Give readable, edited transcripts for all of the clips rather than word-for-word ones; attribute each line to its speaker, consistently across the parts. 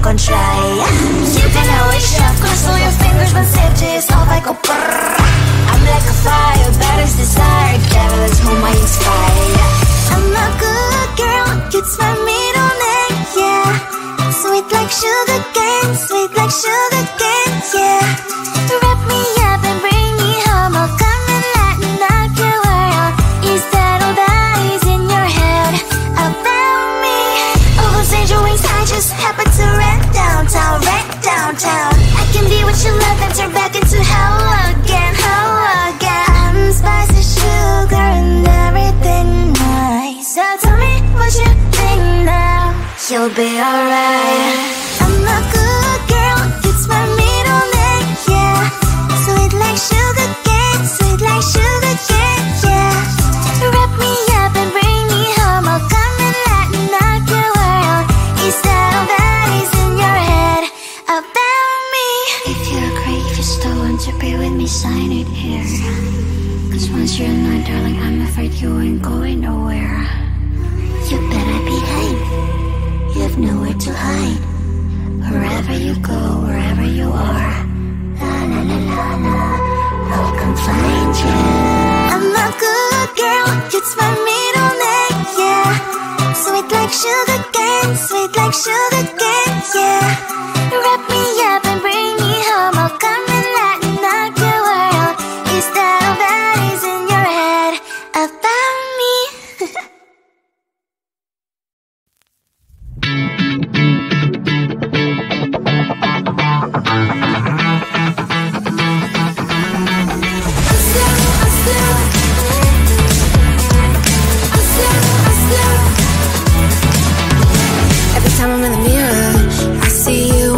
Speaker 1: gon' try. You can always shove, cross all your fingers when safe to yourself, I go brrrr. I'm like a fire, bad as desire, devil is whom I inspire. I'm a good girl, it's my middle name, yeah. Sweet like sugar cane, sweet like sugar cane, yeah. Wrap me up and bring me home, I'll come and let me knock your world. Is that all that is in your head about me? All those angel wings I just happen to rent downtown, rent downtown. I can be what you love and turn back into hell again, hell again. I'm spicy sugar and everything nice. So tell me what you think now, you'll be alright. I'm a good girl, it's my middle name, yeah. Sweet like sugar cane, sweet like sugar cane, yeah. Wrap me up and bring me home, I'll come and let me knock your world. Is that all that is in your head about me? If you're great, if you still want to be with me, sign it here. Cause once you're not, darling, I'm afraid you ain't going nowhere. You better behave, you have nowhere to hide. Wherever you go, wherever you are, la la la la la, I'll come find you. I'm a good girl, it's my middle name, yeah. Sweet like sugar cane, sweet like sugar cane, yeah. Wrap me up and bring me home, I'll come and let me knock your world. Is that all that is in your head about me?
Speaker 2: Every time I'm in the mirror, I see you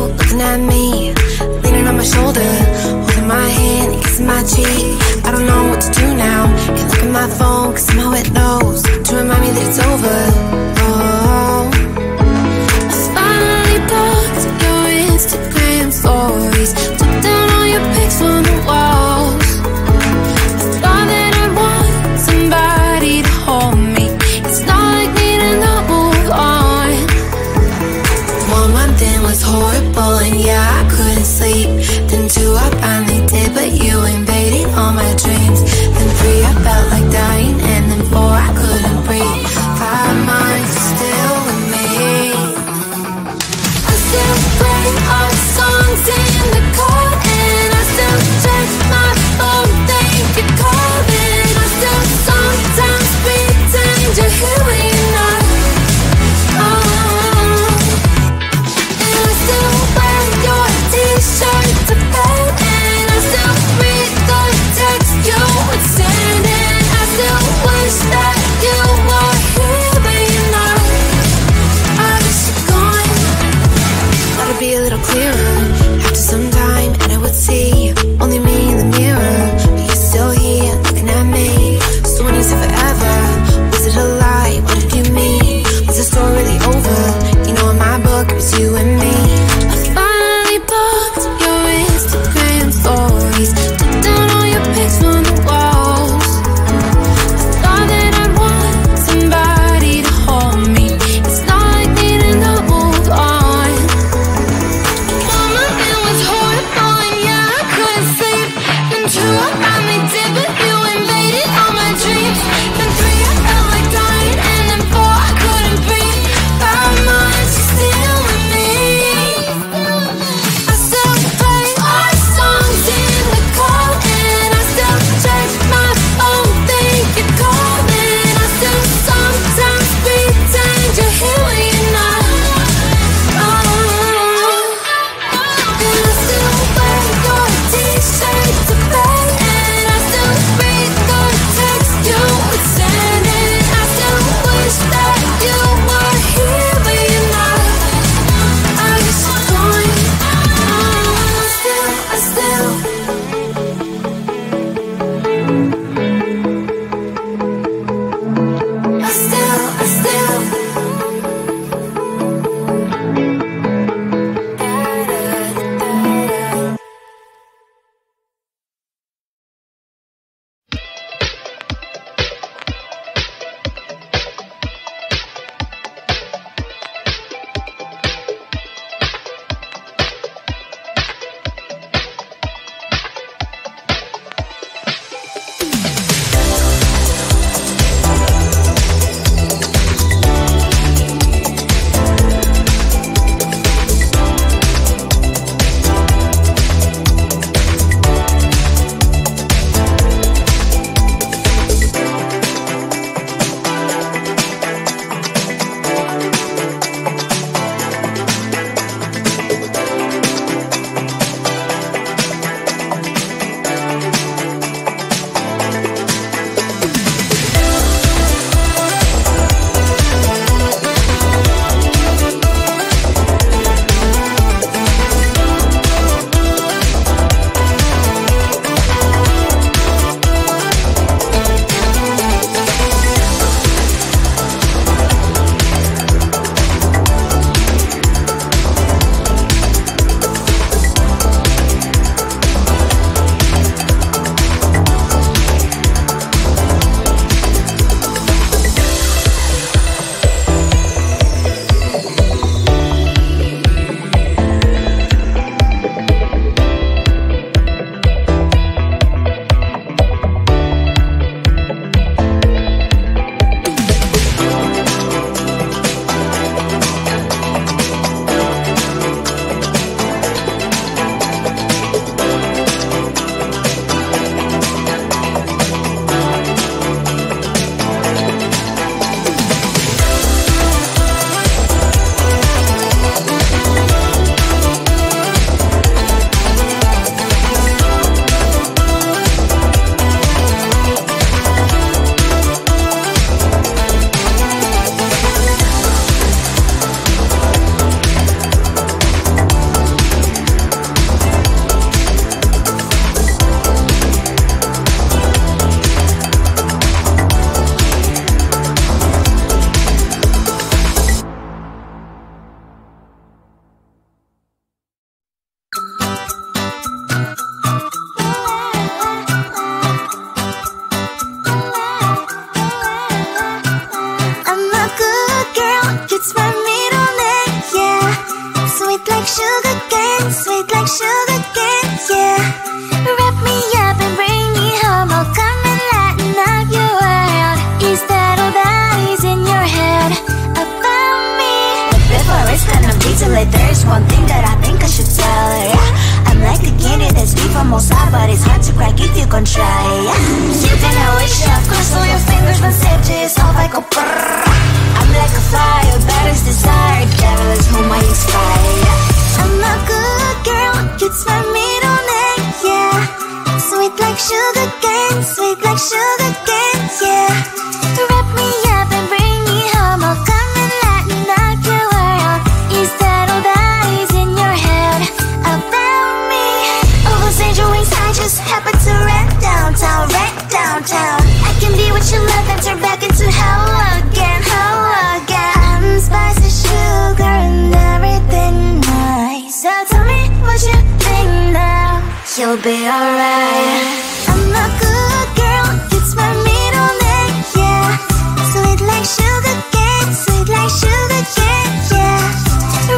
Speaker 1: it's my middle name, yeah. Sweet like sugar cane, sweet like sugar cane, yeah. Wrap me up and bring me home, I'll come and lighten up your world. Is that all that is in your head about me? But before it's gonna be too late, there's one thing that I think I should tell her, yeah. I'm like the candy that's deep from outside, but it's hard to crack if you can try, yeah. You can always shove, cross all your fingers, but safety is off, I go brrrr. I'm like a fire, baddest desire, devil is whom I inspire. I'm a good girl, it's my middle name, yeah. Sweet like sugar cane, sweet like sugar cane, yeah. Wrap me up and bring me home, I'll come and lighten up your world. Is that all that is in your head about me? All those angel wings I just happen to rent downtown, rent downtown. I can be what you love and turn back into hell again, hell again. I'm spicy sugar and everything nice. So tell me what you think now, you'll be alright. I'm a good girl, it's my middle name, yeah. Sweet like sugar cane, sweet like sugar cane, yeah.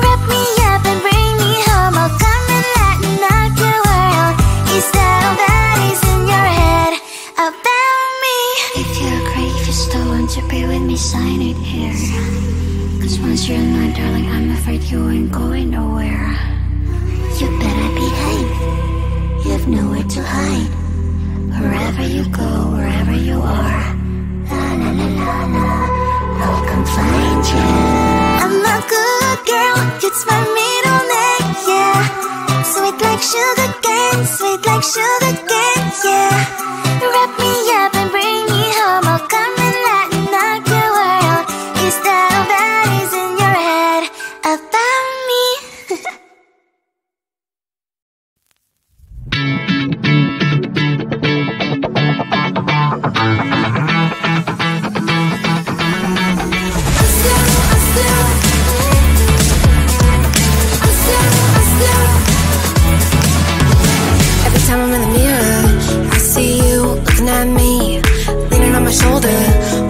Speaker 1: Wrap me up and bring me home, I'll come and lighten up your world. Is that all that is in your head about me? If you agree, if you still want to be with me, sign it here. Cause once you're in my darling, I'm afraid you ain't going nowhere. You better behave, you have nowhere to hide. Wherever you go, wherever you are, la la la la la, I'll come find you. I'm a good girl, it's my middle name, yeah. Sweet like sugar cane, sweet like sugar cane, yeah. Wrap me up and bring me home, I'll come and lighten up your world. Is that all that is in your head about me?
Speaker 2: Every time I'm in the mirror, I see you looking at me, leaning on my shoulder,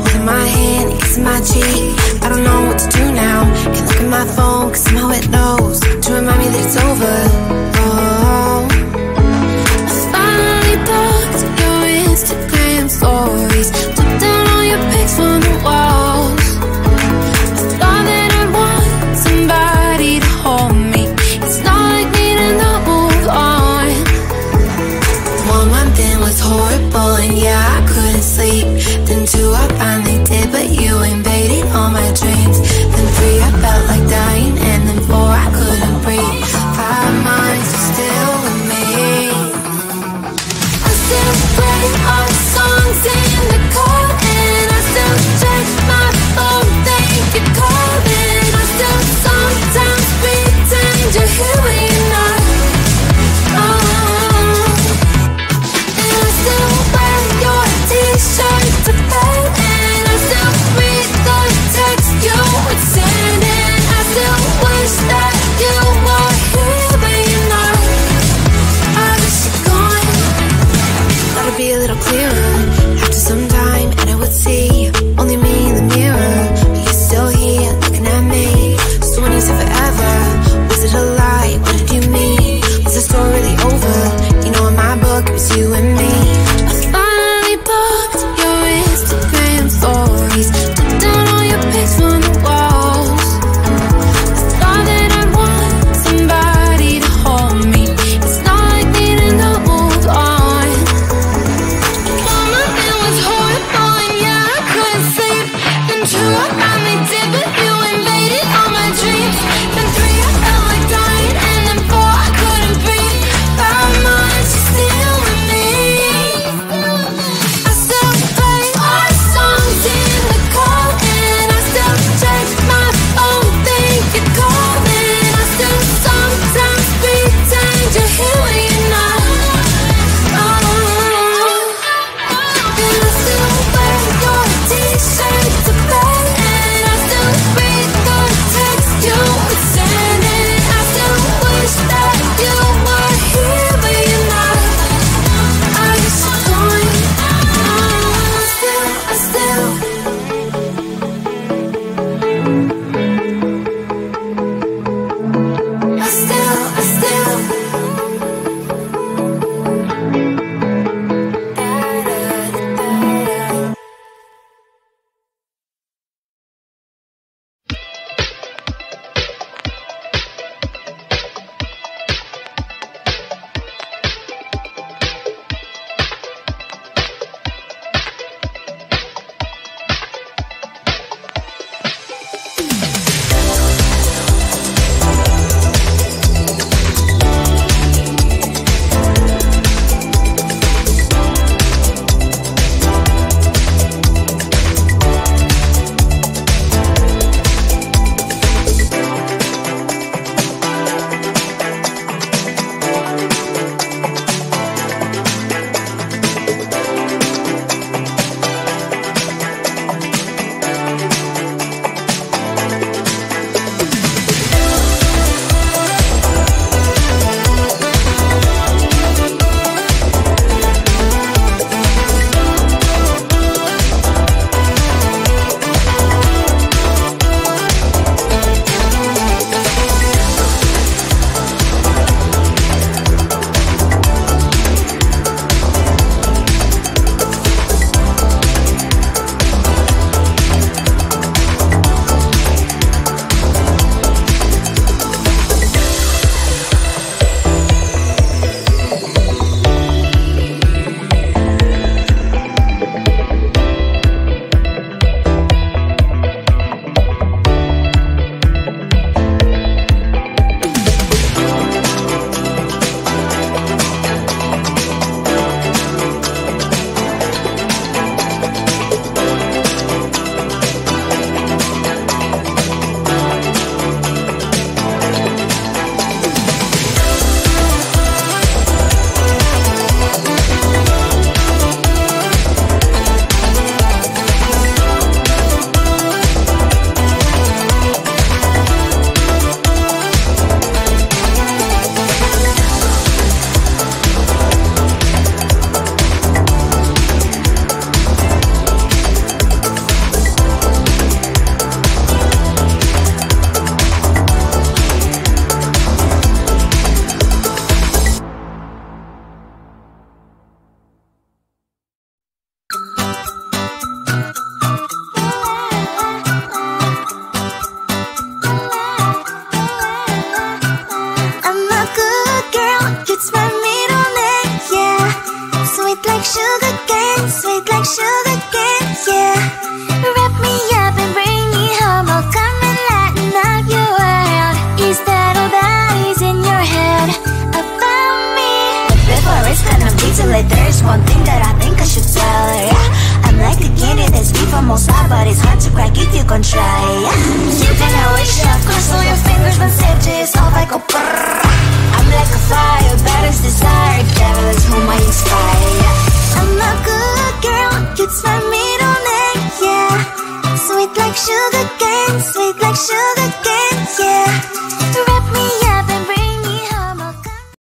Speaker 2: holding my hand, kissing my cheek. I don't know what to do now, can't look at my phone cause somehow it knows to remind me that it's over. Oh, I finally blocked your Instagram stories, took down all your pics from the walls. I thought that I'd want somebody to hold me, it's not like me to not move on. 1 month in was horrible and yeah, I couldn't sleep. Then 2 I finally did, but you invaded all my dreams. Then 3 I felt like dying, and then 4 I couldn't breathe. 5 months you're still with me. I still play our songs in the car, and I still check my phone, think you're calling. I still sometimes pretend you're here when you're not. And I still wear your t-shirt to bed, and I still read the text you would send, and I still wish that you were here but you're not. I wish you're gone. Thought it'd be a little clearer after some time, and I would see only me in the mirror, but you're still here looking at me. So when you said forever, was it a lie? What did you mean? Was the story really over? You know in my book it was you and me. I finally blocked your Instagram stories, took down all your pics from the walls. I thought that I'd want somebody to hold me, it's not like me to not move on. 1 month it was horrible and yeah, I couldn't sleep. Then 2 I finally did, but you invaded all my dreams. Then 3 I felt like dying, and then 4 I couldn't breathe. 5 months you're still with me. I still play our songs in the car, and I still check my phone, think you're calling. I still sometimes pretend you're here when you're not. And I still wear your t-shirt to bed, and I still
Speaker 1: there's one thing that I think I should tell her, yeah. I'm like a candy that's deep from most high, but it's hard to crack if you gon' try, yeah. You can always shove, cross all your fingers, but save just off I go brrrr. I'm like a fire, baddest desire, devil is whom I inspire, yeah. I'm a good girl, you'd turn me on it, yeah. Sweet like sugar cane, sweet like sugar